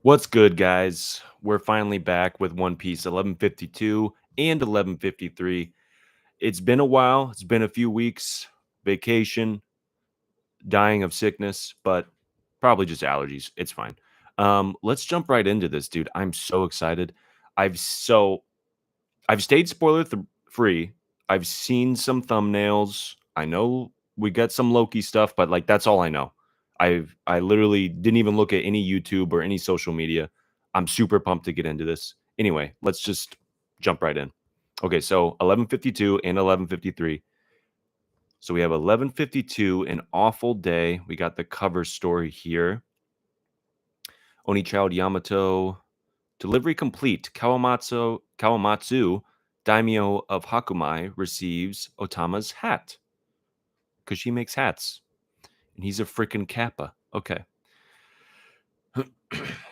What's good, guys? We're finally back with One Piece 1152 and 1153. It's been a while. It's been a few weeks. Vacation, dying of sickness, but probably just allergies. It's fine. Let's jump right into this, dude. I'm so excited. I've so I've stayed free. I've seen some thumbnails. I know we got some Loki stuff, but like that's all I know. I literally didn't even look at any YouTube or any social media. I'm super pumped to get into this. Anyway, let's just jump right in. Okay, so 1152 and 1153. So we have 1152, an awful day. We got the cover story here. Oni Child Yamato, delivery complete. Kawamatsu, daimyo of Hakumai, receives Otama's hat because she makes hats, and he's a freaking kappa. Okay.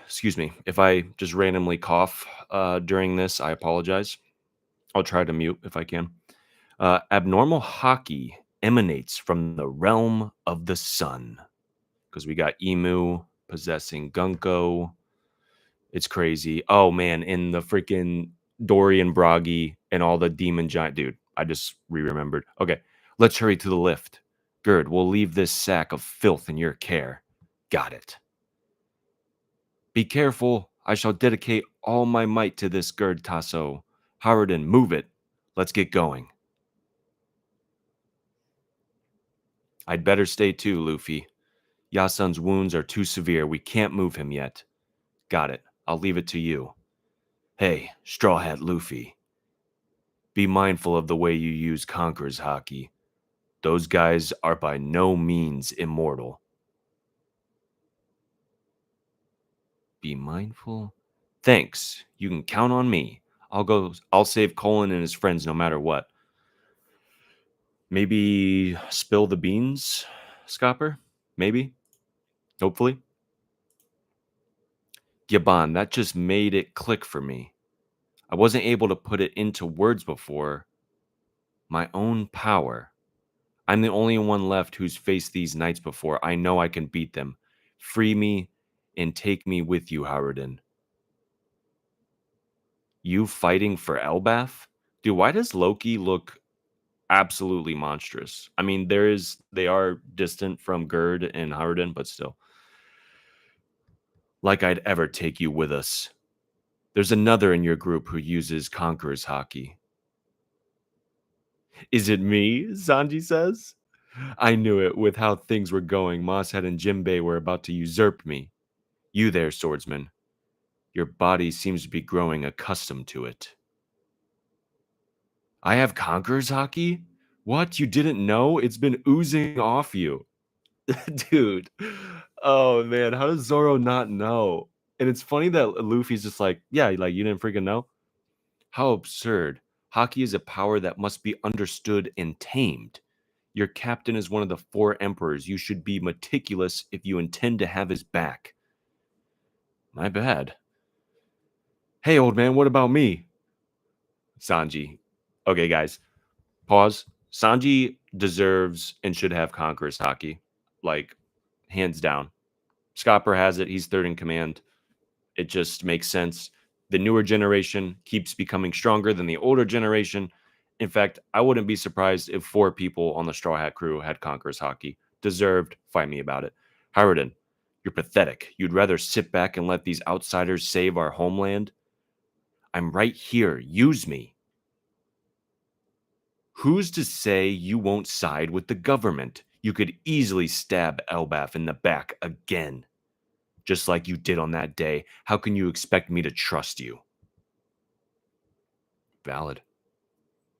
Excuse me. If I just randomly cough during this, I apologize. I'll try to mute if I can. Abnormal hockey emanates from the realm of the sun because we got Emu possessing Gunko. It's crazy. Oh man, in the freaking Dorian Bragi and all the demon giant dude. I just remembered. Okay, let's hurry to the lift. Gerd, we'll leave this sack of filth in your care. Got it. Be careful. I shall dedicate all my might to this, Gerd Tasso. Howardin, move it. Let's get going. I'd better stay too, Luffy. Yasun's wounds are too severe. We can't move him yet. Got it. I'll leave it to you. Hey, Straw Hat Luffy. Be mindful of the way you use Conqueror's Haki. Those guys are by no means immortal. Be mindful? Thanks. You can count on me. I'll save Colin and his friends no matter what. Maybe spill the beans, Scopper? Maybe. Hopefully. Gabon, that just made it click for me. I wasn't able to put it into words before. My own power. I'm the only one left who's faced these knights before. I know I can beat them. Free me and take me with you, Howardin. You fighting for Elbath? Dude, why does Loki look absolutely monstrous? I mean, they are distant from Gerd and Howardin, but still. Like I'd ever take you with us. There's another in your group who uses Conqueror's Haki. Is it me? Sanji says. I knew it. With how things were going, Mosshead and Jimbei were about to usurp me. You there, swordsman. Your body seems to be growing accustomed to it. I have Conqueror's Haki? What? You didn't know? It's been oozing off you. Dude. Oh, man. How does Zoro not know? And it's funny that Luffy's just like, yeah, like, you didn't freaking know? How absurd. Haki is a power that must be understood and tamed. Your captain is one of the four emperors. You should be meticulous if you intend to have his back. My bad. Hey, old man, what about me? Sanji. Okay, guys, pause. Sanji deserves and should have Conqueror's Haki. Like, hands down. Scopper has it. He's third in command. It just makes sense. The newer generation keeps becoming stronger than the older generation. In fact, I wouldn't be surprised if four people on the Straw Hat crew had Conqueror's Haki. Deserved. Fight me about it. Howardin, you're pathetic. You'd rather sit back and let these outsiders save our homeland? I'm right here. Use me. Who's to say you won't side with the government? You could easily stab Elbaf in the back again. Just like you did on that day. How can you expect me to trust you? Valid.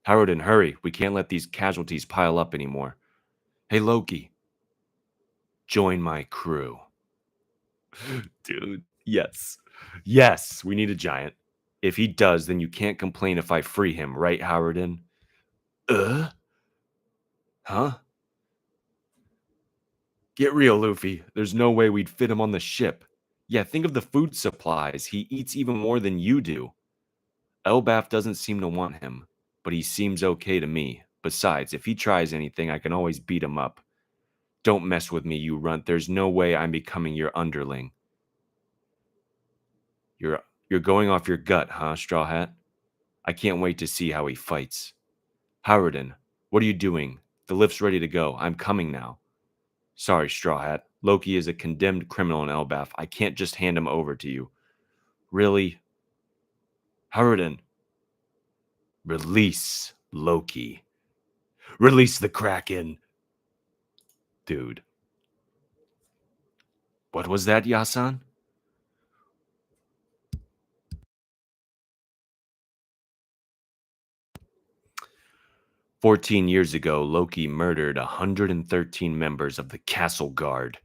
Howardin, hurry. We can't let these casualties pile up anymore. Hey, Loki. Join my crew. Dude, yes. Yes, we need a giant. If he does, then you can't complain if I free him, right, Howardin? Huh? Get real, Luffy. There's no way we'd fit him on the ship. Yeah, think of the food supplies. He eats even more than you do. Elbaf doesn't seem to want him, but he seems okay to me. Besides, if he tries anything, I can always beat him up. Don't mess with me, you runt. There's no way I'm becoming your underling. You're going off your gut, huh, Straw Hat? I can't wait to see how he fights. Howardin, what are you doing? The lift's ready to go. I'm coming now. Sorry, Straw Hat. Loki is a condemned criminal in Elbaf. I can't just hand him over to you. Really? Howardin, release Loki. Release the Kraken. Dude. What was that, Yasan? 14 years ago, Loki murdered 113 members of the Castle Guard.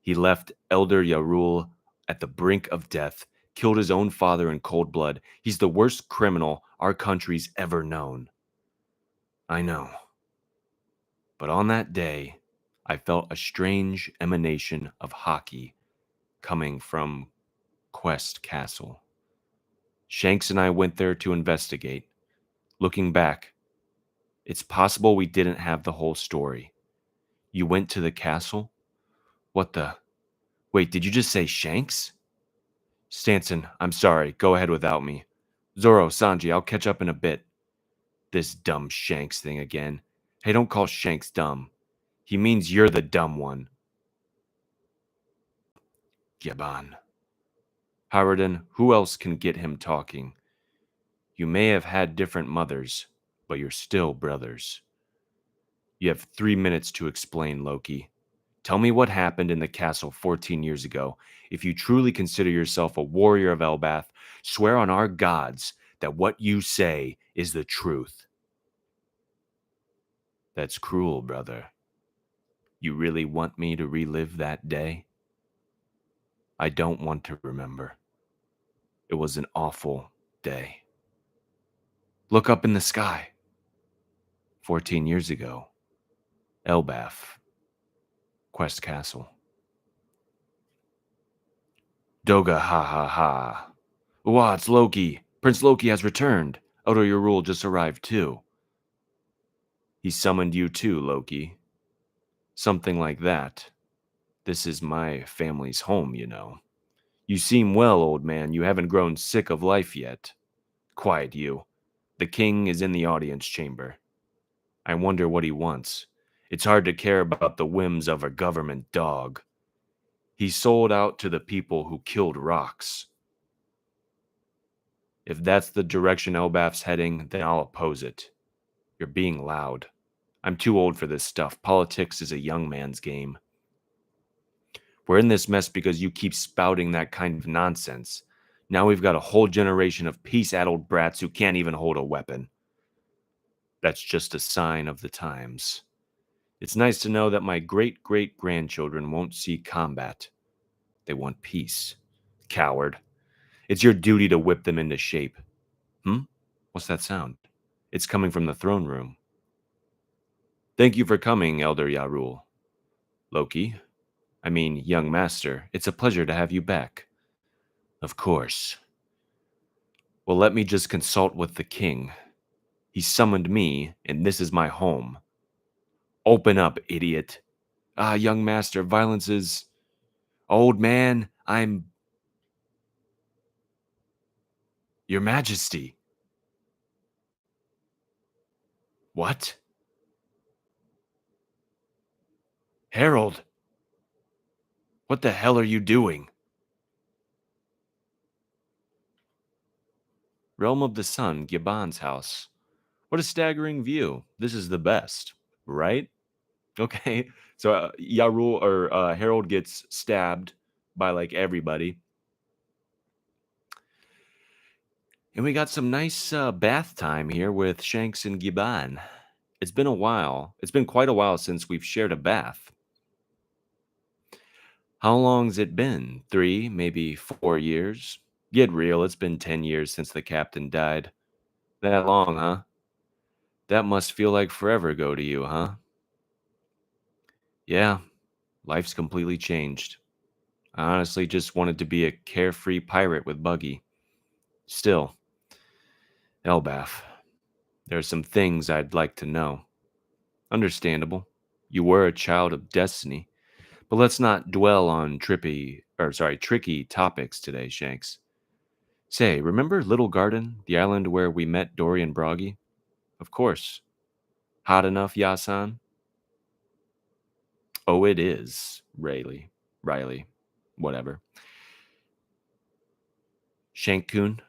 He left Elder Yarul at the brink of death, killed his own father in cold blood. He's the worst criminal our country's ever known. I know. But on that day, I felt a strange emanation of hockey coming from Quest Castle. Shanks and I went there to investigate. Looking back, it's possible we didn't have the whole story. You went to the castle? What the? Wait, did you just say Shanks? Stanson, I'm sorry. Go ahead without me. Zoro, Sanji, I'll catch up in a bit. This dumb Shanks thing again. Hey, don't call Shanks dumb. He means you're the dumb one. Yaban. Howardin, who else can get him talking? You may have had different mothers, but you're still brothers. You have 3 minutes to explain, Loki. Tell me what happened in the castle 14 years ago. If you truly consider yourself a warrior of Elbath, swear on our gods that what you say is the truth. That's cruel, brother. You really want me to relive that day? I don't want to remember. It was an awful day. Look up in the sky. 14 years ago, Elbath, Quest Castle. Doga ha ha ha. Wah, it's Loki. Prince Loki has returned. Elder Yarul just arrived too. He summoned you too, Loki. Something like that. This is my family's home, you know. You seem well, old man. You haven't grown sick of life yet. Quiet, you. The king is in the audience chamber. I wonder what he wants. It's hard to care about the whims of a government dog. He sold out to the people who killed Rocks. If that's the direction Elbaf's heading, then I'll oppose it. You're being loud. I'm too old for this stuff. Politics is a young man's game. We're in this mess because you keep spouting that kind of nonsense. Now we've got a whole generation of peace-addled brats who can't even hold a weapon. That's just a sign of the times. It's nice to know that my great-great-grandchildren won't see combat. They want peace. Coward. It's your duty to whip them into shape. What's that sound? It's coming from the throne room. Thank you for coming, Elder Yarul. Loki. I mean, young master, it's a pleasure to have you back. Of course. Well, let me just consult with the king. He summoned me, and this is my home. Open up, idiot. Ah, young master, violence is... Old man, I'm... Your Majesty. What? Harold. What the hell are you doing? Realm of the Sun, Giban's house. What a staggering view. This is the best, right? Okay. So Yarul or Harold gets stabbed by like everybody. And we got some nice bath time here with Shanks and Giban. It's been a while. It's been quite a while since we've shared a bath. How long's it been? 3, maybe 4 years? Get real, it's been 10 years since the captain died. That long, huh? That must feel like forever ago to you, huh? Yeah, life's completely changed. I honestly just wanted to be a carefree pirate with Buggy. Still, Elbaf, there are some things I'd like to know. Understandable. You were a child of destiny. But let's not dwell on tricky topics today, Shanks. Say, remember Little Garden, the island where we met Dory and Broggy? Of course. Hot enough, Yasan? Oh, it is, Rayleigh. Riley. Whatever. Shankun?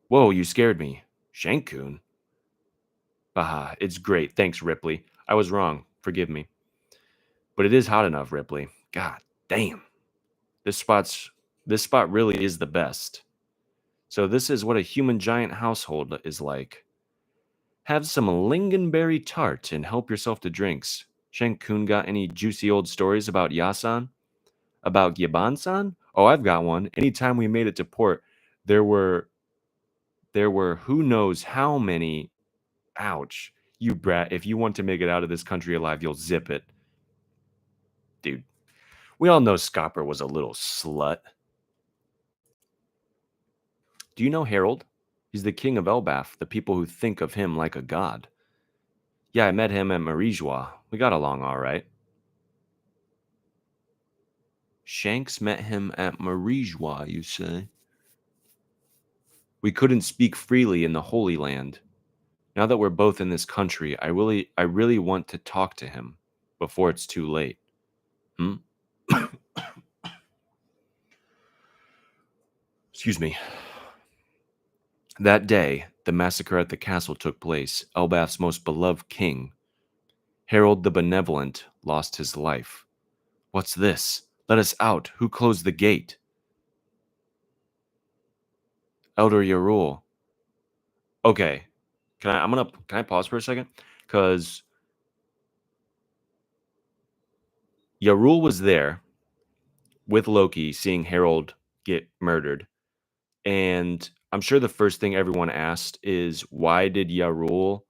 Whoa, you scared me. Shankun? Haha, it's great. Thanks, Ripley. I was wrong. Forgive me. But it is hot enough, Ripley. God damn. This spot's this spot really is the best. So this is what a human giant household is like. Have some lingonberry tart and help yourself to drinks. Shankun got any juicy old stories about Yasan? About Gyaban-san? Oh, I've got one. Anytime we made it to port, there were who knows how many. Ouch. You brat, if you want to make it out of this country alive, you'll zip it. Dude, we all know Scopper was a little slut. Do you know Harold? He's the king of Elbaf, the people who think of him like a god. Yeah, I met him at Marijois. We got along all right. Shanks met him at Marijois, you say? We couldn't speak freely in the Holy Land. Now that we're both in this country, I really want to talk to him before it's too late. Hmm? Excuse me. That day, the massacre at the castle took place. Elbaf's most beloved king, Harold the Benevolent, lost his life. What's this? Let us out. Who closed the gate? Elder Yarul. Okay. Can I pause for a second? Because Yarul was there with Loki seeing Harold get murdered. And I'm sure the first thing everyone asked is why did Yarul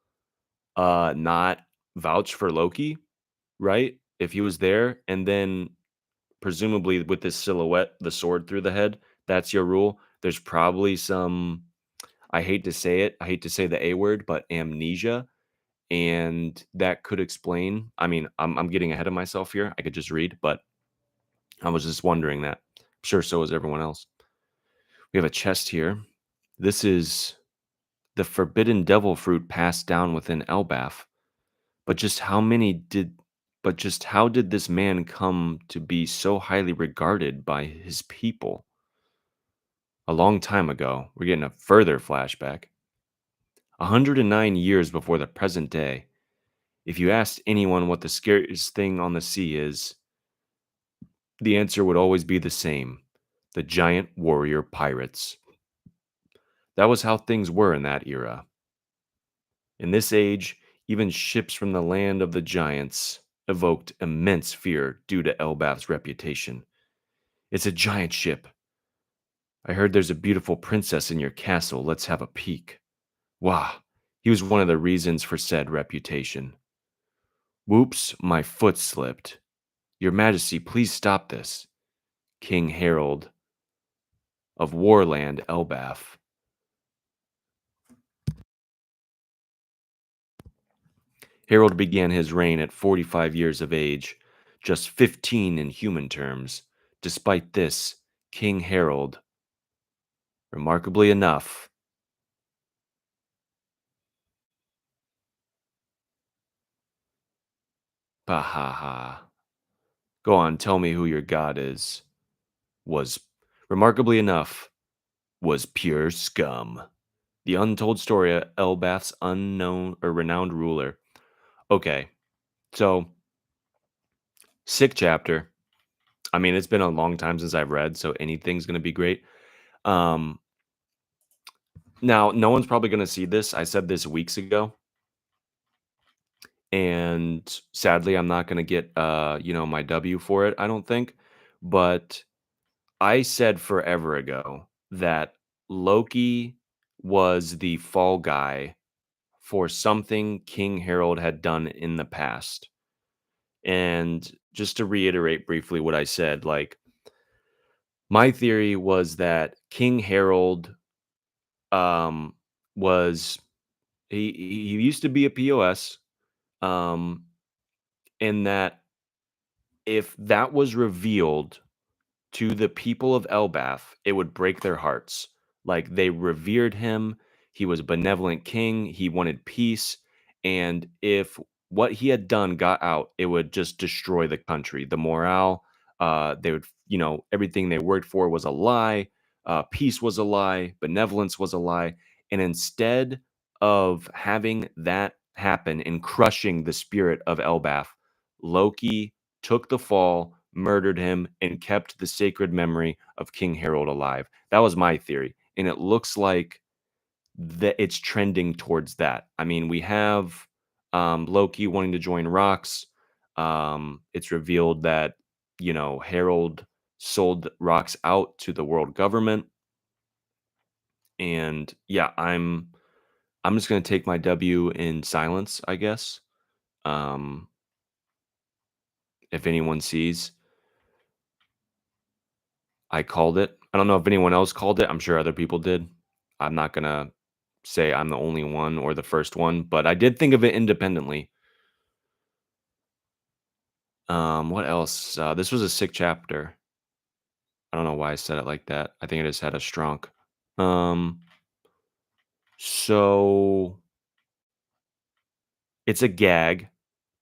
not vouch for Loki, right? If he was there, and then presumably with this silhouette, the sword through the head, that's Yarul. There's probably some, I hate to say it, I hate to say the A word, but amnesia. And that could explain. I mean, I'm getting ahead of myself here. I could just read, but I was just wondering that. I'm sure so is everyone else. We have a chest here. This is the forbidden devil fruit passed down within Elbaf. But just how many did but just how did this man come to be so highly regarded by his people? A long time ago, we're getting a further flashback. 109 years before the present day, if you asked anyone what the scariest thing on the sea is, the answer would always be the same: the giant warrior pirates. That was how things were in that era. In this age, even ships from the land of the giants evoked immense fear due to Elbaf's reputation. It's a giant ship. I heard there's a beautiful princess in your castle. Let's have a peek. Wah! He was one of the reasons for said reputation. Whoops, my foot slipped. Your Majesty, please stop this. King Harold of Warland, Elbaf. Harold began his reign at 45 years of age, just 15 in human terms. Despite this, King Harold, remarkably enough, bahaha. Go on, tell me who your god is. Was, remarkably enough, was pure scum. The untold story of Elbath's unknown or renowned ruler. Okay, so sick chapter. I mean, it's been a long time since I've read, so anything's gonna be great. Um, Now, no one's probably gonna see this. I said this weeks ago, and sadly, I'm not gonna get my W for it, I don't think. But I said forever ago that Loki was the fall guy for something King Harold had done in the past. And just to reiterate briefly what I said, like my theory was that King Harold um was he used to be a POS, um in that if that was revealed to the people of Elbath, it would break their hearts. Like, they revered him. He was a benevolent king. He wanted peace. And if what he had done got out, it would just destroy the country. The morale, they would, everything they worked for was a lie. Peace was a lie. Benevolence was a lie. And instead of having that happen and crushing the spirit of Elbaf, Loki took the fall, murdered him, and kept the sacred memory of King Harold alive. That was my theory. And it looks like that it's trending towards that. I mean, we have Loki wanting to join Rox. It's revealed that, Harold sold Rox out to the world government. And yeah, I'm just gonna take my W in silence, I guess. Um, if anyone sees, I called it. I don't know if anyone else called it. I'm sure other people did. I'm not gonna say I'm the only one or the first one, but I did think of it independently. What else? This was a sick chapter. I don't know why I said it like that. I think I just had a strong. Um, so it's a gag,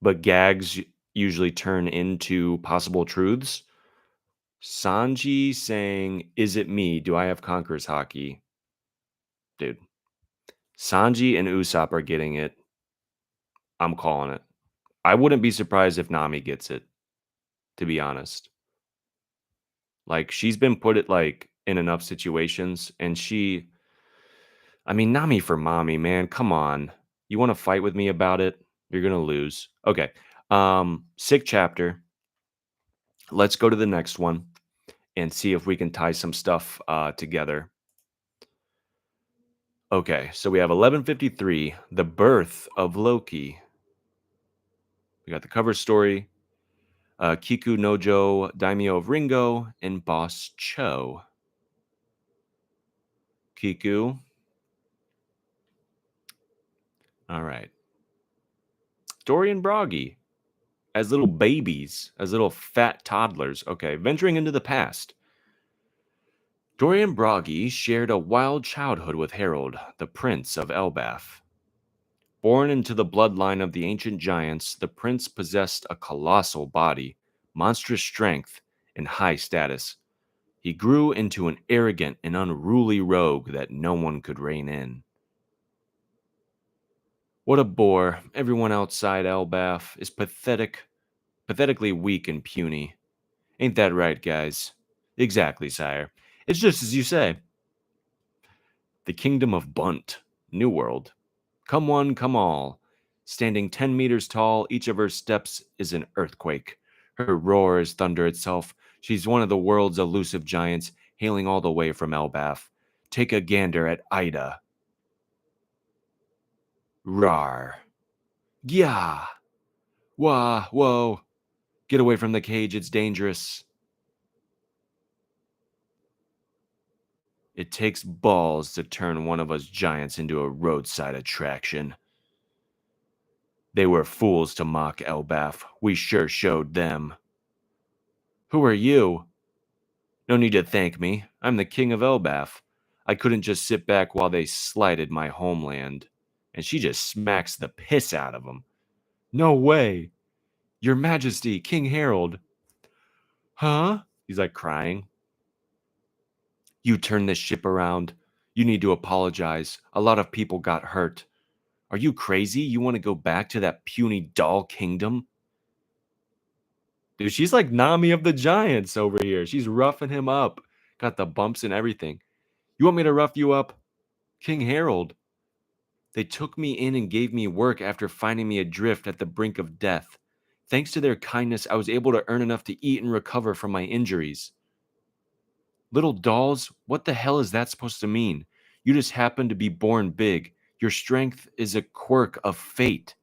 but gags usually turn into possible truths. Sanji saying, "Is it me? Do I have Conqueror's Hockey?" Dude, Sanji and Usopp are getting it. I'm calling it. I wouldn't be surprised if Nami gets it, to be honest. Like, she's been put it like in enough situations, and I mean, Nami for mommy, man. Come on. You want to fight with me about it? You're gonna lose. Okay. Sick chapter. Let's go to the next one and see if we can tie some stuff together. Okay, so we have 1153, the birth of Loki. We got the cover story, Kiku Nojo, Daimyo of Ringo, and Boss Cho. Kiku. All right. Dory and Broggy as little babies, as little fat toddlers. Okay, venturing into the past. Dory and Broggy shared a wild childhood with Harold, the Prince of Elbaf. Born into the bloodline of the ancient giants, the prince possessed a colossal body, monstrous strength, and high status. He grew into an arrogant and unruly rogue that no one could rein in. What a bore. Everyone outside Elbaf is pathetically weak and puny. Ain't that right, guys? Exactly, sire. It's just as you say. The kingdom of Bunt, New World. Come one, come all. Standing 10 meters tall, each of her steps is an earthquake. Her roar is thunder itself. She's one of the world's elusive giants, hailing all the way from Elbaf. Take a gander at Ida. Rar. Gya. Wah, whoa. Get away from the cage, it's dangerous. It takes balls to turn one of us giants into a roadside attraction. They were fools to mock Elbaf. We sure showed them. Who are you? No need to thank me. I'm the king of Elbaf. I couldn't just sit back while they slighted my homeland. And she just smacks the piss out of him. No way. Your Majesty, King Harold. Huh? He's like crying. You turned this ship around. You need to apologize. A lot of people got hurt. Are you crazy? You want to go back to that puny doll kingdom? Dude, she's like Nami of the Giants over here. She's roughing him up. Got the bumps and everything. You want me to rough you up? King Harold. They took me in and gave me work after finding me adrift at the brink of death. Thanks to their kindness, I was able to earn enough to eat and recover from my injuries. Little dolls, what the hell is that supposed to mean? You just happen to be born big. Your strength is a quirk of fate.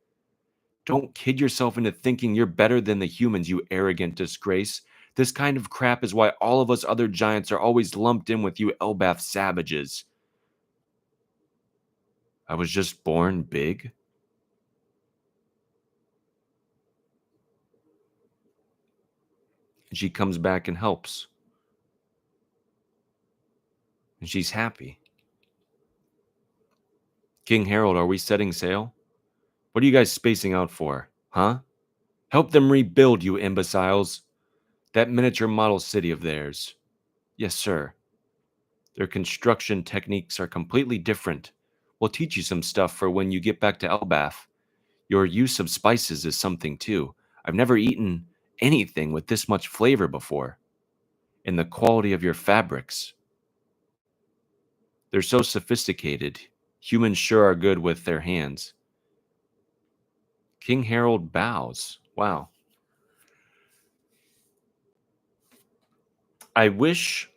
Don't kid yourself into thinking you're better than the humans, you arrogant disgrace. This kind of crap is why all of us other giants are always lumped in with you Elbaf savages. I was just born big? And she comes back and helps. And she's happy. King Harold, are we setting sail? What are you guys spacing out for? Huh? Help them rebuild, you imbeciles. That miniature model city of theirs. Yes, sir. Their construction techniques are completely different. We'll teach you some stuff for when you get back to Elbath. Your use of spices is something too. I've never eaten anything with this much flavor before. And the quality of your fabrics. They're so sophisticated. Humans sure are good with their hands. King Harold bows. Wow. I wish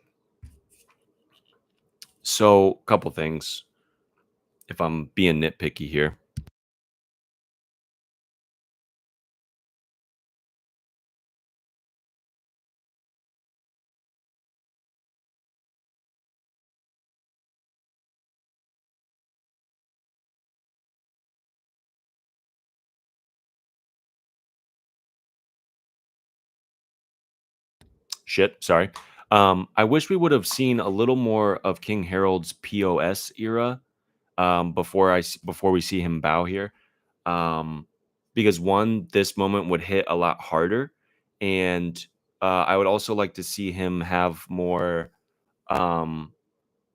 so. Couple things. If I'm being nitpicky here, shit. Sorry. I wish we would have seen a little more of King Harold's POS era before we see him bow here, um, because one, this moment would hit a lot harder, and I would also like to see him have more um,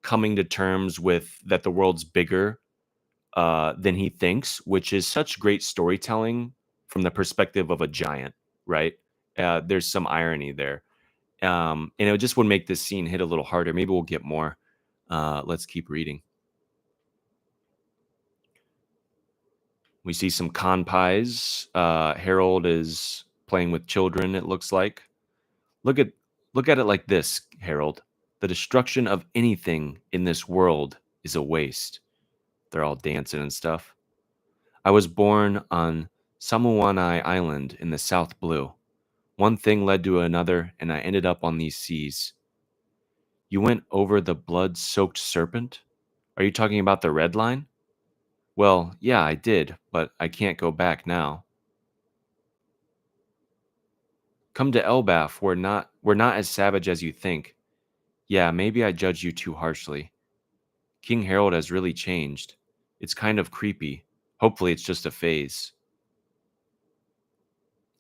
coming to terms with that the world's bigger than he thinks, which is such great storytelling from the perspective of a giant, right? There's some irony there, and it just would make this scene hit a little harder. Maybe we'll get more. Let's keep reading. We see some con pies. Harold is playing with children, it looks like. Look at look at it like this, Harold. The destruction of anything in this world is a waste. They're all dancing and stuff. I was born on Samuanai Island in the South Blue. One thing led to another, and I ended up on these seas. You went over the blood-soaked serpent? Are you talking about the red line? Well, yeah, I did, but I can't go back now. Come to Elbaf. We're not as savage as you think. Yeah, maybe I judged you too harshly. King Harold has really changed. It's kind of creepy. Hopefully it's just a phase.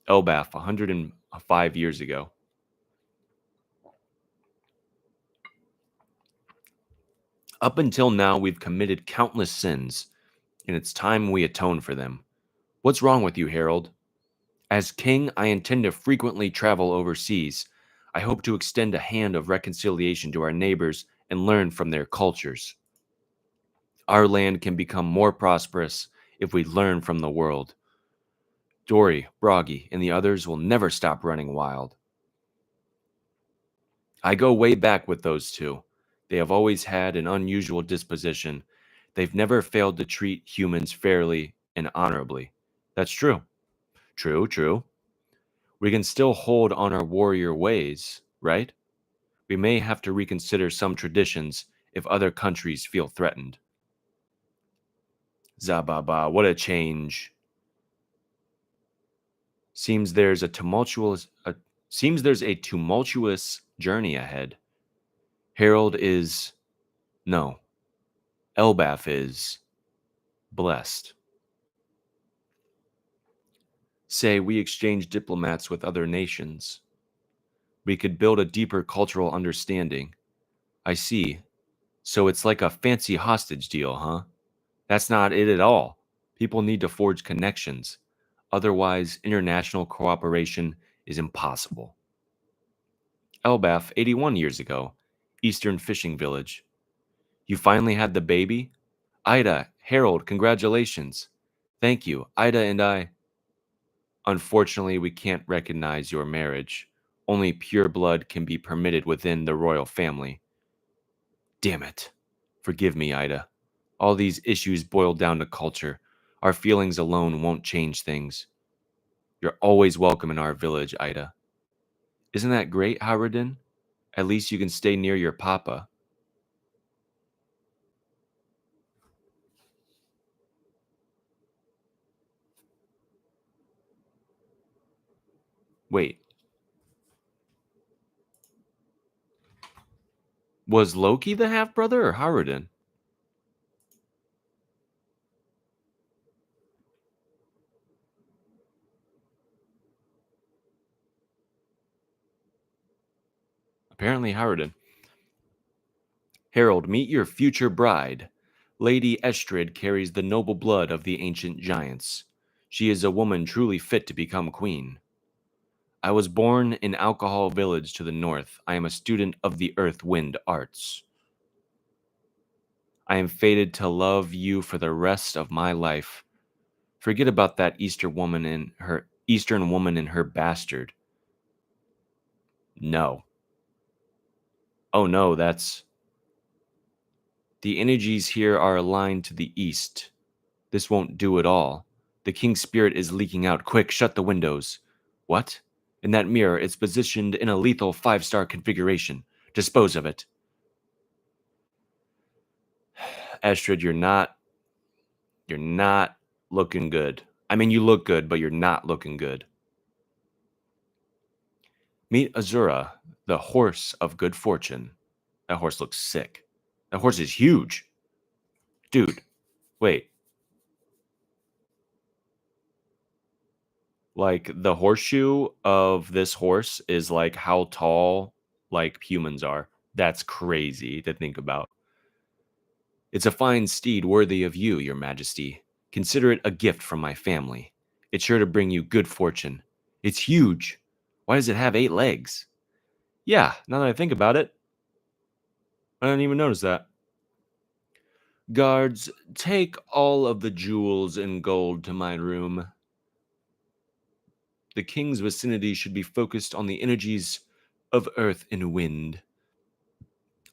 Elbaf, 105 years ago. Up until now, we've committed countless sins, and it's time we atone for them. What's wrong with you, Harold? As king, I intend to frequently travel overseas. I hope to extend a hand of reconciliation to our neighbors and learn from their cultures. Our land can become more prosperous if we learn from the world. Dory, Broggy, and the others will never stop running wild. I go way back with those two. They have always had an unusual disposition. They've never failed to treat humans fairly and honorably. That's true. True, true. We can still hold on our warrior ways, right? We may have to reconsider some traditions if other countries feel threatened. Zababa, what a change. Seems there's a tumultuous journey ahead. Harold is no, Elbaf is blessed. Say we exchange diplomats with other nations. We could build a deeper cultural understanding. I see. So it's like a fancy hostage deal, huh? That's not it at all. People need to forge connections. Otherwise, international cooperation is impossible. Elbaf, 81 years ago, Eastern Fishing Village. You finally had the baby? Ida, Harold, congratulations. Thank you. Ida and I. Unfortunately, we can't recognize your marriage. Only pure blood can be permitted within the royal family. Damn it. Forgive me, Ida. All these issues boil down to culture. Our feelings alone won't change things. You're always welcome in our village, Ida. Isn't that great, Howardin? At least you can stay near your papa. Wait, was Loki the half brother or Howardin? Apparently Harridan. Harold, meet your future bride. Lady Estrid carries the noble blood of the ancient giants. She is a woman truly fit to become queen. I was born in Alcohol Village to the north. I am a student of the earth wind arts. I am fated to love you for the rest of my life. Forget about that Eastern woman and her bastard. No. Oh no, that's the energies here are aligned to the east. This won't do at all. The king's spirit is leaking out. Quick, shut the windows. What? In that mirror, it's positioned in a lethal 5-star configuration. Dispose of it. Astrid, you're not looking good. I mean, you look good, but you're not looking good. Meet Azura, the horse of good fortune. That horse looks sick. That horse is huge. Dude, wait. Like, the horseshoe of this horse is like how tall, like, humans are. That's crazy to think about. It's a fine steed worthy of you, your majesty. Consider it a gift from my family. It's sure to bring you good fortune. It's huge. Why does it have 8 legs? Yeah, now that I think about it, I didn't even notice that. Guards, take all of the jewels and gold to my room. The king's vicinity should be focused on the energies of earth and wind.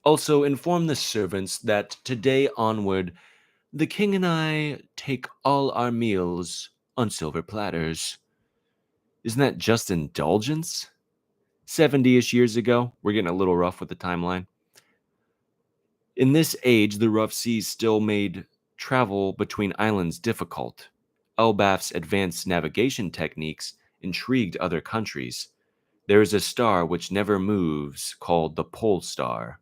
Also, inform the servants that today onward, the king and I take all our meals on silver platters. Isn't that just indulgence? 70-ish years ago, we're getting a little rough with the timeline. In this age, the rough seas still made travel between islands difficult. Elbaf's advanced navigation techniques intrigued other countries. There is a star which never moves called the Pole Star,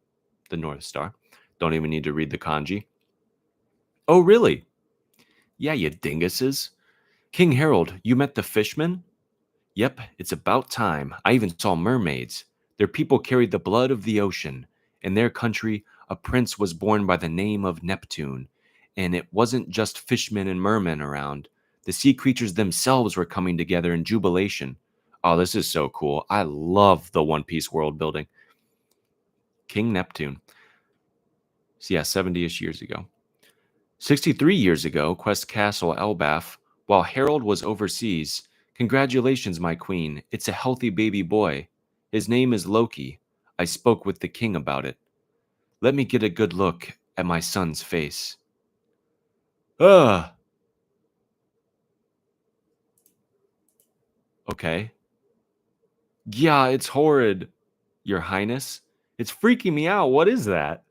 the North Star. Don't even need to read the kanji. Oh, really? Yeah, you dinguses. King Harold, you met the fishmen? Yep, it's about time. I even saw mermaids. Their people carried the blood of the ocean. In their country, a prince was born by the name of Neptune. And it wasn't just fishmen and mermen around. The sea creatures themselves were coming together in jubilation. Oh, this is so cool. I love the One Piece world building. King Neptune. So yeah, 70-ish years ago. 63 years ago, Quest Castle Elbaf, while Harold was overseas. Congratulations, my queen. It's a healthy baby boy. His name is Loki. I spoke with the king about it. Let me get a good look at my son's face. Ugh. Okay. Yeah, it's horrid. Your Highness? It's freaking me out. What is that?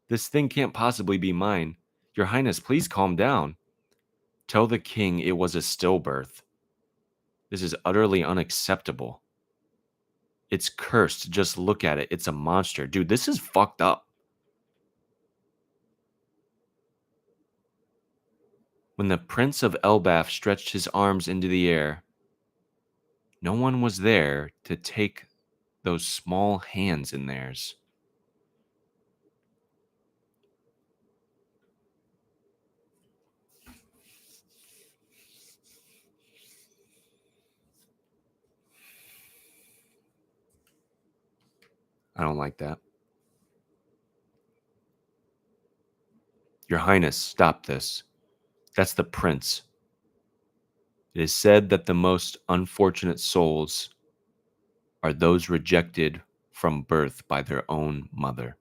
This thing can't possibly be mine. Your Highness, please calm down. Tell the king it was a stillbirth. This is utterly unacceptable. It's cursed. Just look at it. It's a monster. Dude, this is fucked up. When the Prince of Elbaf stretched his arms into the air, no one was there to take those small hands in theirs. I don't like that. Your Highness, stop this. That's the prince. It is said that the most unfortunate souls are those rejected from birth by their own mother.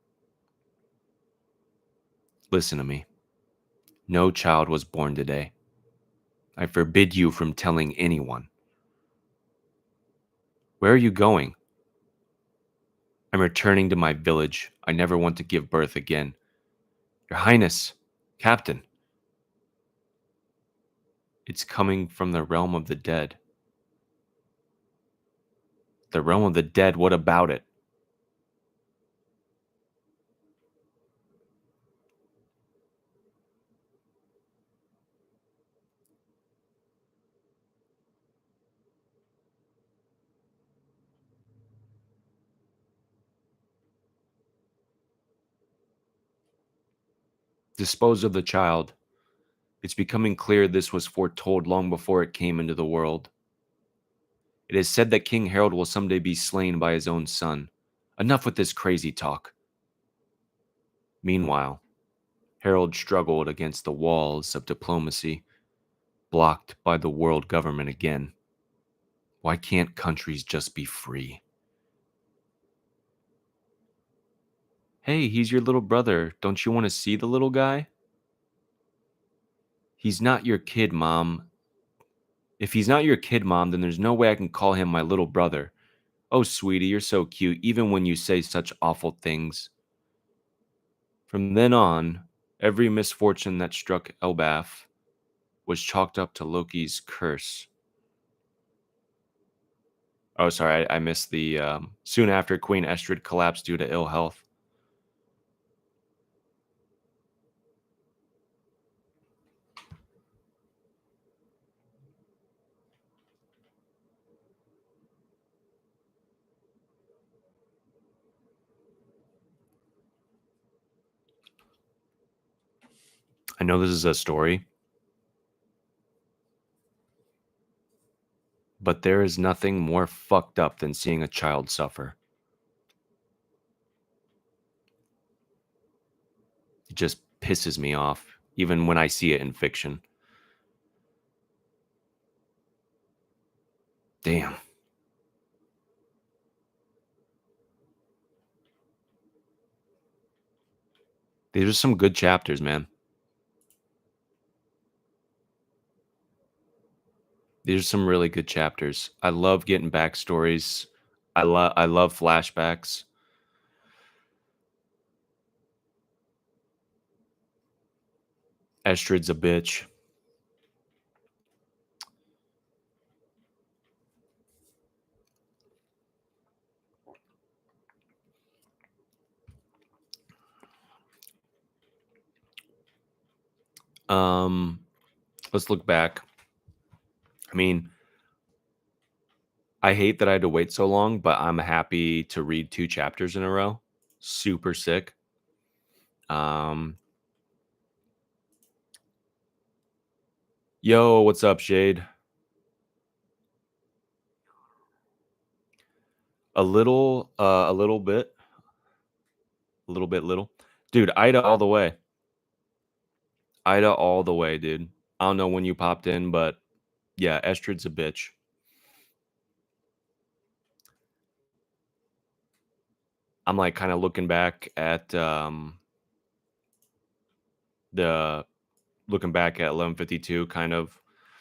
Listen to me. No child was born today. I forbid you from telling anyone. Where are you going? I'm returning to my village. I never want to give birth again. Your Highness, Captain, it's coming from the realm of the dead. The realm of the dead, what about it? Dispose of the child. It's becoming clear this was foretold long before it came into the world. It is said that King Harold will someday be slain by his own son. Enough with this crazy talk. Meanwhile, Harold struggled against the walls of diplomacy, blocked by the world government again. Why can't countries just be free? Hey, he's your little brother. Don't you want to see the little guy? He's not your kid, Mom. If he's not your kid, Mom, then there's no way I can call him my little brother. Oh, sweetie, you're so cute, even when you say such awful things. From then on, every misfortune that struck Elbaf was chalked up to Loki's curse. Oh, sorry, I missed the soon after Queen Estrid collapsed due to ill health. I know this is a story, but there is nothing more fucked up than seeing a child suffer. It just pisses me off, even when I see it in fiction. Damn. These are some good chapters, man. These are some really good chapters. I love getting backstories. I love flashbacks. Estrid's a bitch. Um, let's look back. I mean, I hate that I had to wait so long, but I'm happy to read 2 chapters in a row. Super sick. Um, yo, what's up, Shade? A little bit, little. Dude, Ida all the way. Ida all the way, dude. I don't know when you popped in, but yeah, Estrid's a bitch. I'm like kind of looking back at the looking back at 1152 kind of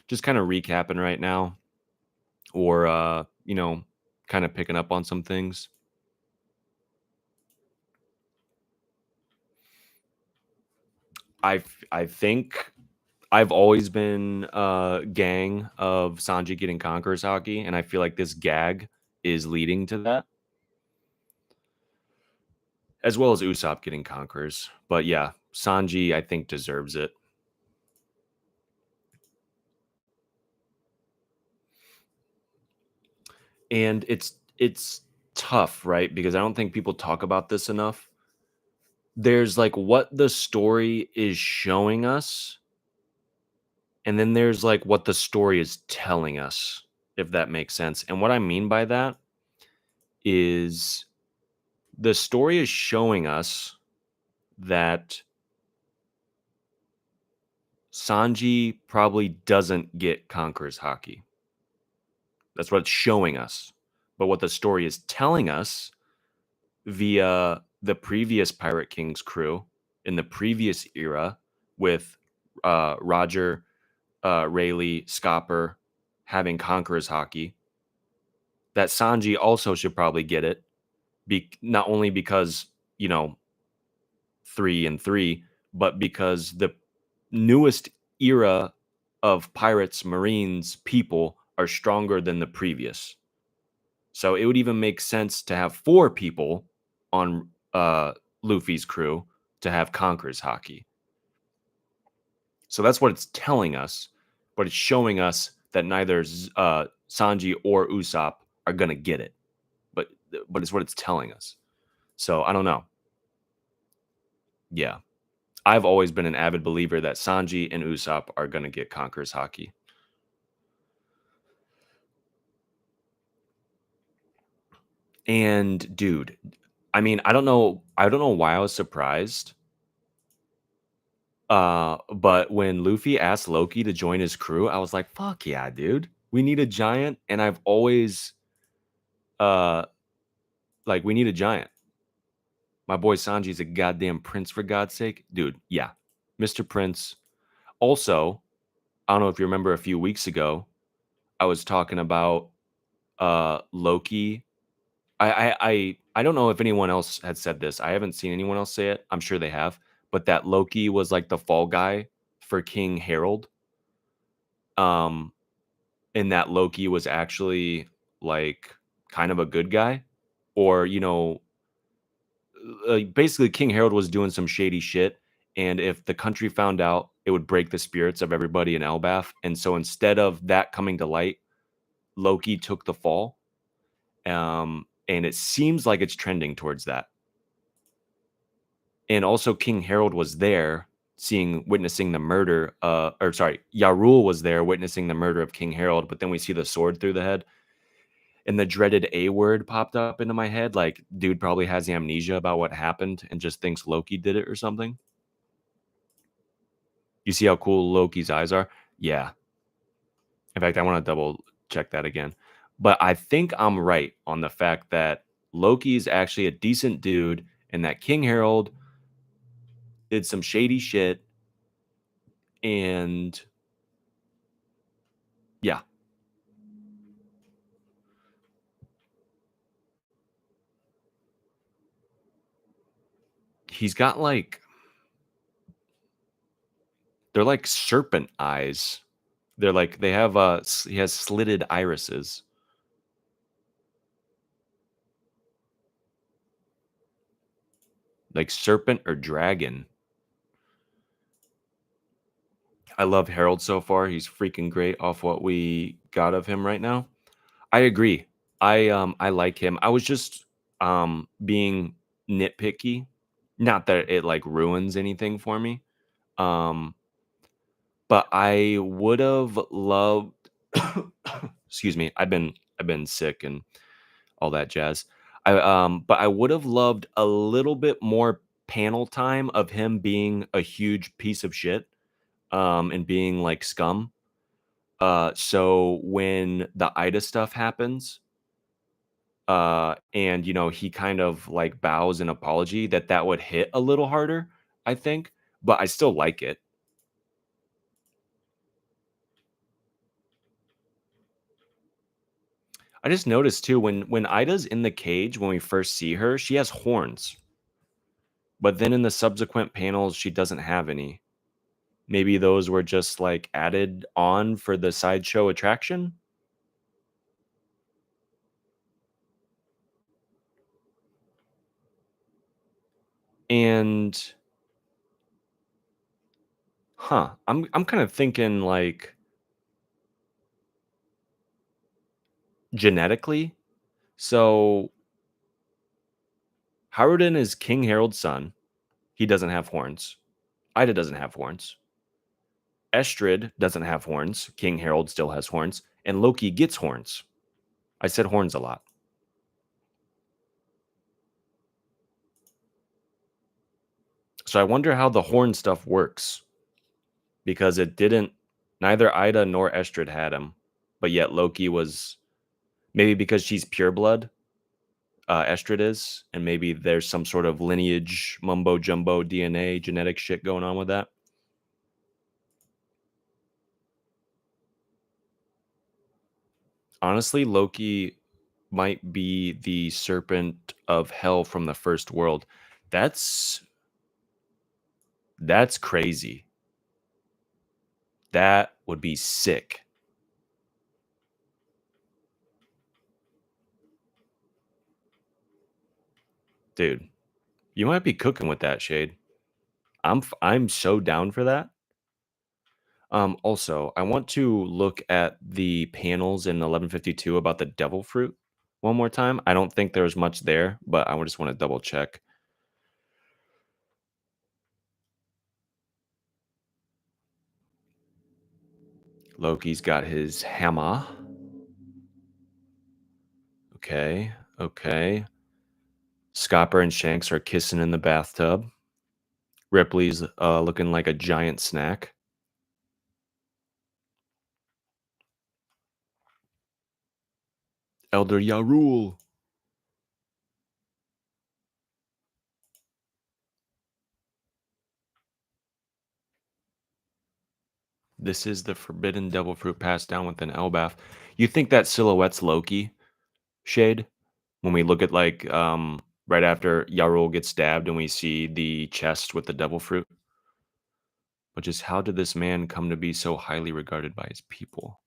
just kind of recapping right now or kind of picking up on some things. I think I've always been gang of Sanji getting Conqueror's Hockey, and I feel like this gag is leading to that, as well as Usopp getting Conquerors. But yeah, Sanji I think deserves it. And it's tough, right? Because I don't think people talk about this enough. There's like what the story is showing us, and then there's like what the story is telling us, if that makes sense. And what I mean by that is the story is showing us that Sanji probably doesn't get Conqueror's Hockey. That's what it's showing us. But what the story is telling us via the previous Pirate King's crew in the previous era with Roger, Rayleigh, Scopper having Conqueror's Hockey, that Sanji also should probably get it. Not only because, 3 and 3, but because the newest era of pirates, marines, people are stronger than the previous. So it would even make sense to have 4 people on Luffy's crew to have Conqueror's Hockey. So that's what it's telling us, but it's showing us that neither Sanji or Usopp are gonna get it. But it's what it's telling us. So I don't know. Yeah. I've always been an avid believer that Sanji and Usopp are gonna get Conqueror's Haki. And dude, I mean, I don't know why I was surprised, but when Luffy asked Loki to join his crew, I was like, "Fuck yeah, dude. We need a giant," and I've always, uh, like, we need a giant. My boy Sanji's a goddamn prince for God's sake. Dude, yeah. Mr. Prince. Also, I don't know if you remember a few weeks ago, I was talking about, Loki. I don't know if anyone else had said this. I haven't seen anyone else say it. I'm sure they have, but that Loki was like the fall guy for King Harold. Um, and that Loki was actually like kind of a good guy, or basically King Harold was doing some shady shit, and if the country found out, it would break the spirits of everybody in Elbaf. And so instead of that coming to light, Loki took the fall. And it seems like it's trending towards that. And also King Harold was there witnessing the murder, or sorry, Yarul was there witnessing the murder of King Harold, but then we see the sword through the head, and the dreaded A word popped up into my head, like, dude probably has amnesia about what happened and just thinks Loki did it or something. You see how cool Loki's eyes are? Yeah. In fact, I wanna double check that again. But I think I'm right on the fact that Loki is actually a decent dude and that King Harold did some shady shit, and yeah, he's got, like, they're like serpent eyes. They're like they have, he has slitted irises, like serpent or dragon. I love Harold so far. He's freaking great off what we got of him right now. I agree. I like him. I was just being nitpicky. Not that it like ruins anything for me. Um, but I would have loved excuse me. I've been sick and all that jazz. But I would have loved a little bit more panel time of him being a huge piece of shit, and being like scum. So when the Ida stuff happens, and he kind of like bows an apology, that would hit a little harder, I think. But I still like it. I just noticed too when Ida's in the cage when we first see her, she has horns, but then in the subsequent panels, she doesn't have any. Maybe those were just like added on for the sideshow attraction. And I'm kind of thinking like genetically. So Howardin is King Harold's son. He doesn't have horns. Ida doesn't have horns. Estrid doesn't have horns. King Harold still has horns. And Loki gets horns. I said horns a lot. So I wonder how the horn stuff works because it didn't, neither Ida nor Estrid had him, but yet Loki was, maybe because she's pure blood, Estrid is, and maybe there's some sort of lineage mumbo jumbo DNA genetic shit going on with that. Honestly, Loki might be the serpent of hell from the first world. That's that's crazy. That would be sick. Dude, you might be cooking with that, Shade. I'm so down for that. Also, I want to look at the panels in 1152 about the devil fruit one more time. I don't think there's much there, but I just want to double check. Loki's got his hammer. Okay. Okay. Scopper and Shanks are kissing in the bathtub. Ripley's looking like a giant snack. Elder Yarul. This is the forbidden devil fruit passed down with an Elbaf. You think that silhouette's Loki, Shade? When we look at right after Yarul gets stabbed and we see the chest with the devil fruit? But just how did this man come to be so highly regarded by his people?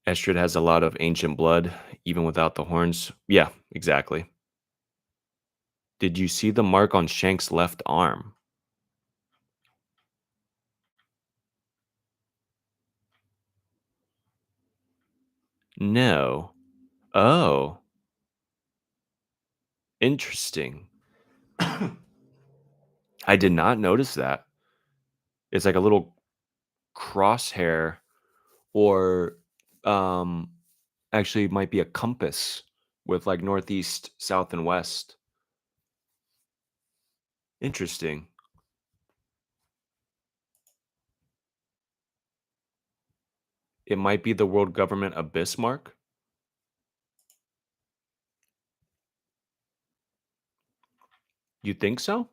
Estrid has a lot of ancient blood, even without the horns. Yeah, exactly. Did you see the mark on Shank's left arm? No. Oh, interesting. I did not notice that. It's like a little crosshair, or um actually it might be a compass with like northeast, south, and west. Interesting. It might be the world government abyss mark. You think so?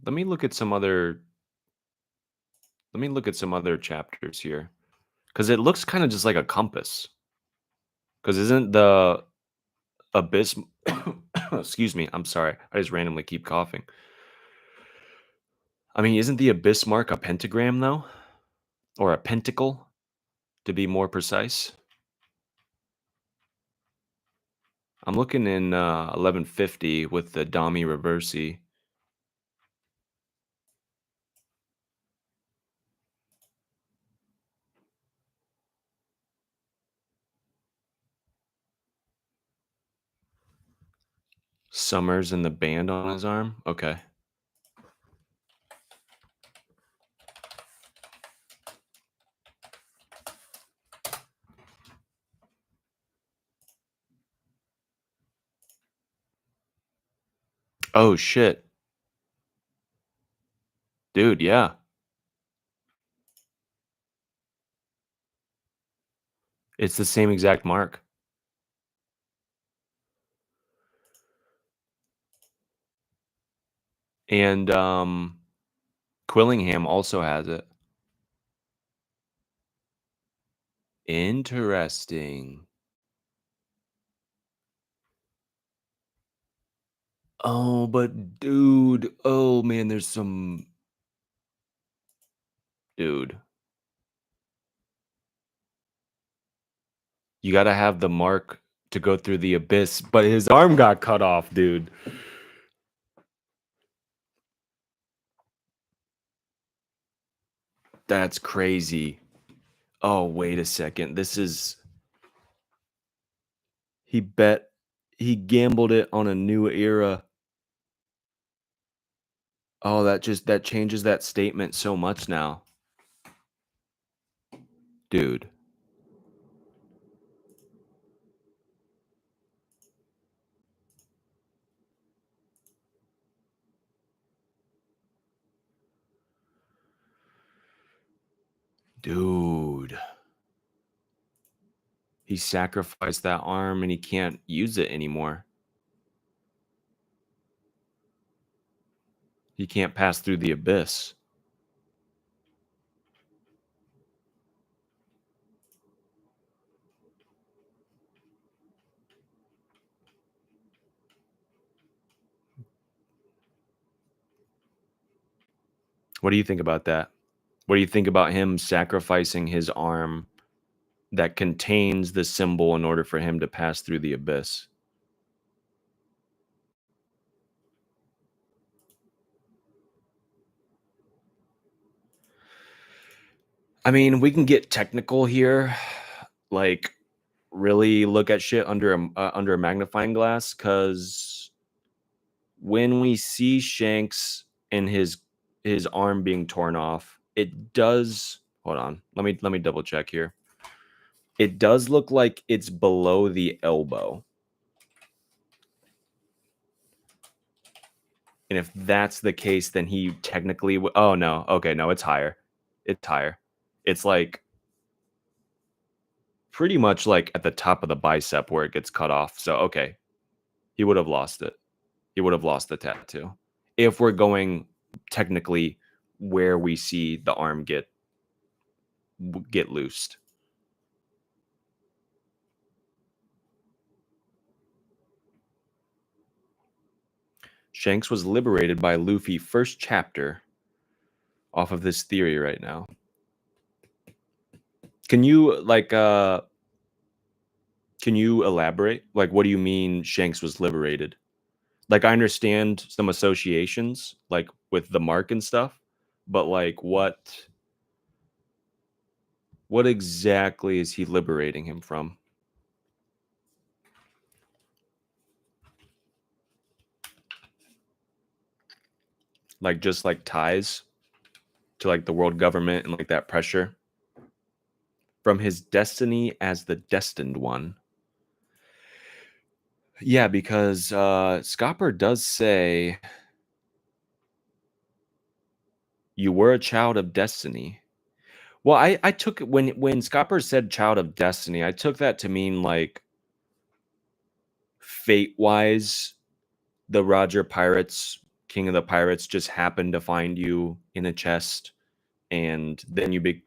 Let me look at some other let me look at some other chapters here. Because it looks kind of just like a compass. Because isn't the abyss excuse me, I'm sorry. I just randomly keep coughing. I mean, isn't the abyss mark a pentagram though? Or a pentacle, to be more precise? I'm looking in 1150 with the Dami Reversi. Summers and the band on his arm. Okay. Oh shit. Dude, yeah. It's the same exact mark. And Quillingham also has it. Interesting. Oh, but dude, oh man, there's some dude. You got to have the mark to go through the abyss, but his arm got cut off, dude. That's crazy. Oh, wait a second. This is he bet he gambled it on a new era. Oh, that changes that statement so much now. Dude. Dude. He sacrificed that arm and he can't use it anymore. He can't pass through the abyss. What do you think about that? What do you think about him sacrificing his arm that contains the symbol in order for him to pass through the abyss? I mean, we can get technical here, like really look at shit under a magnifying glass, because when we see Shanks and his arm being torn off, it does. Hold on, let me double check here. It does look like it's below the elbow. And if that's the case, then he technically oh no, okay, no, it's higher. It's higher. It's like pretty much like at the top of the bicep where it gets cut off. So okay, he would have lost it. He would have lost the tattoo. If we're going technically where we see the arm get loosed. Shanks was liberated by Luffy first chapter off of this theory right now. Can you can you elaborate? Like what do you mean Shanks was liberated? Like I understand some associations like with the mark and stuff, but like what exactly is he liberating him from? Like just like ties to like the world government and like that pressure from his destiny as the destined one. Yeah, because Scopper does say you were a child of destiny. Well, I took it when Scopper said child of destiny, I took that to mean like fate-wise, the Roger Pirates, King of the Pirates, just happened to find you in a chest, and then you big,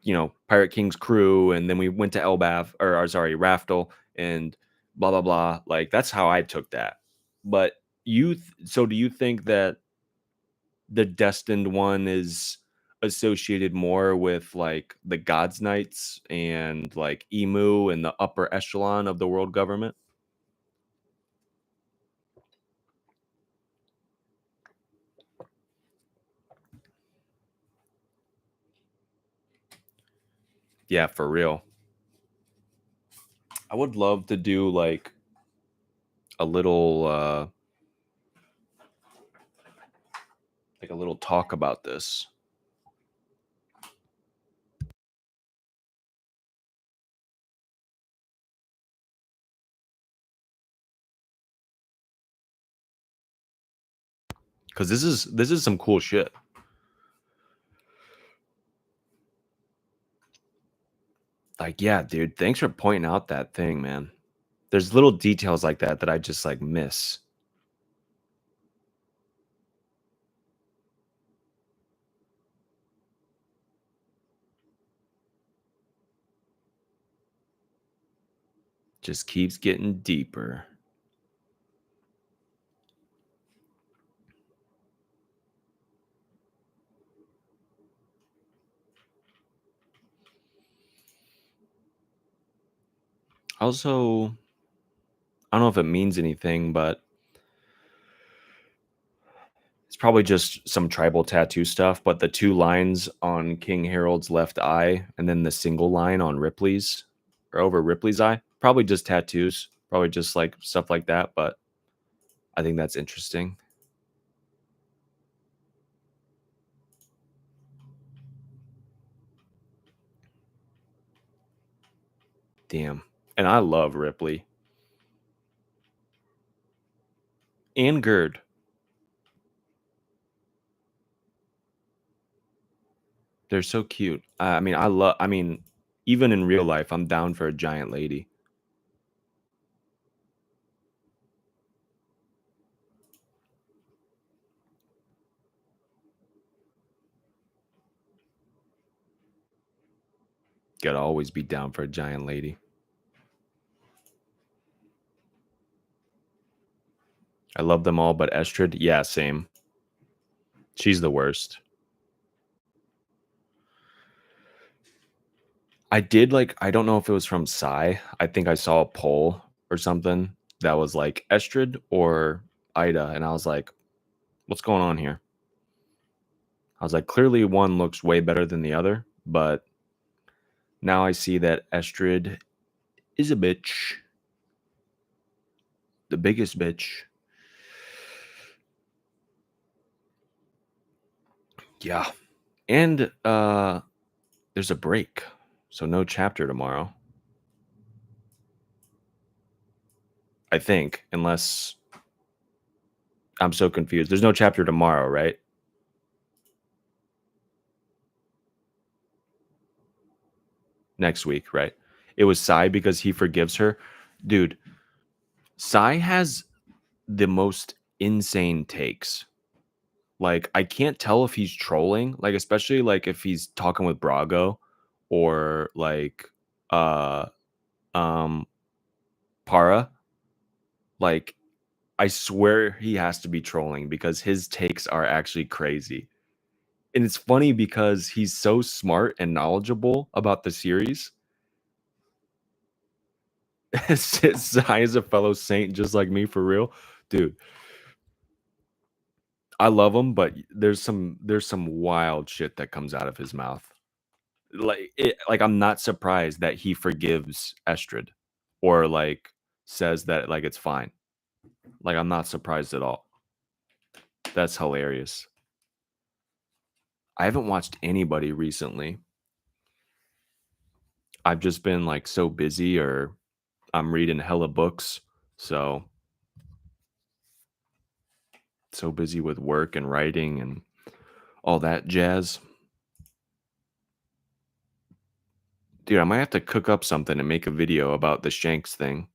Pirate King's crew, and then we went to Elbaf, or sorry, Raftel, and blah blah blah. Like that's how I took that. But so do you think that the destined one is associated more with like the God's Knights and like Emu and the upper echelon of the world government? Yeah, for real. I would love to do like a little like a little talk about this. Cuz this is some cool shit. Like yeah, dude, thanks for pointing out that thing, man. There's little details like that that I just like miss. Just keeps getting deeper. Also, I don't know if it means anything, but it's probably just some tribal tattoo stuff. But the two lines on King Harold's left eye and then the single line on Ripley's or over Ripley's eye, probably just tattoos, probably just like stuff like that. But I think that's interesting. Damn. And I love Ripley and Gerd. They're so cute. I mean, even in real life, I'm down for a giant lady. Gotta always be down for a giant lady. I love them all, but Estrid, yeah, same. She's the worst. I did like I don't know if it was from Psy. I think I saw a poll or something that was like Estrid or Ida, and I was like, what's going on here? I was like, clearly one looks way better than the other, but now I see that Estrid is a bitch. The biggest bitch. Yeah. And there's a break. So no chapter tomorrow, I think, unless I'm so confused. There's no chapter tomorrow, right? Next week, right? It was Sai because he forgives her. Dude, Sai has the most insane takes. Like, I can't tell if he's trolling, like, especially, like, if he's talking with Brago or, like, uh, um, Para. Like, I swear he has to be trolling because his takes are actually crazy. And it's funny because he's so smart and knowledgeable about the series. Sai is a fellow saint just like me for real. Dude, I love him, but there's some wild shit that comes out of his mouth. Like I'm not surprised that he forgives Estrid or like says that like it's fine. Like I'm not surprised at all. That's hilarious. I haven't watched anybody recently. I've just been like so busy or I'm reading hella books. So busy with work and writing and all that jazz. Dude, I might have to cook up something and make a video about the Shanks thing.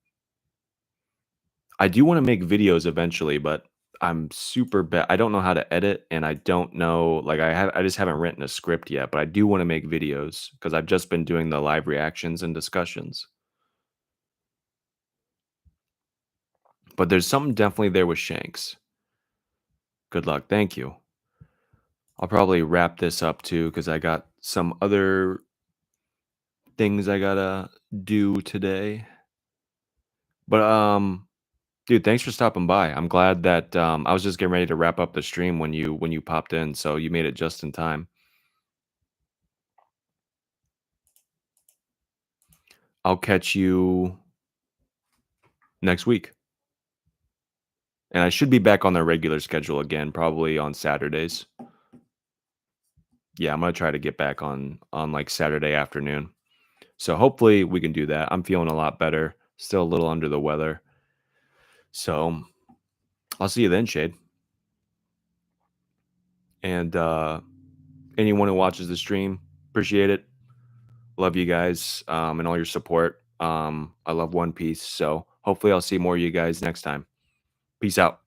I do wanna make videos eventually, but I'm super bad. I don't know how to edit, and I don't know like, I just haven't written a script yet, but I do wanna make videos because 'cause I've just been doing the live reactions and discussions. But there's something definitely there with Shanks. Good luck. Thank you. I'll probably wrap this up too because I got some other things I gotta do today. But, dude, thanks for stopping by. I'm glad that, I was just getting ready to wrap up the stream when you popped in, so you made it just in time. I'll catch you next week. And I should be back on the regular schedule again, probably on Saturdays. Yeah, I'm gonna try to get back on like Saturday afternoon. So hopefully we can do that. I'm feeling a lot better. Still a little under the weather. So I'll see you then, Shade. And anyone who watches the stream, appreciate it. Love you guys and all your support. I love One Piece. So hopefully I'll see more of you guys next time. Peace out.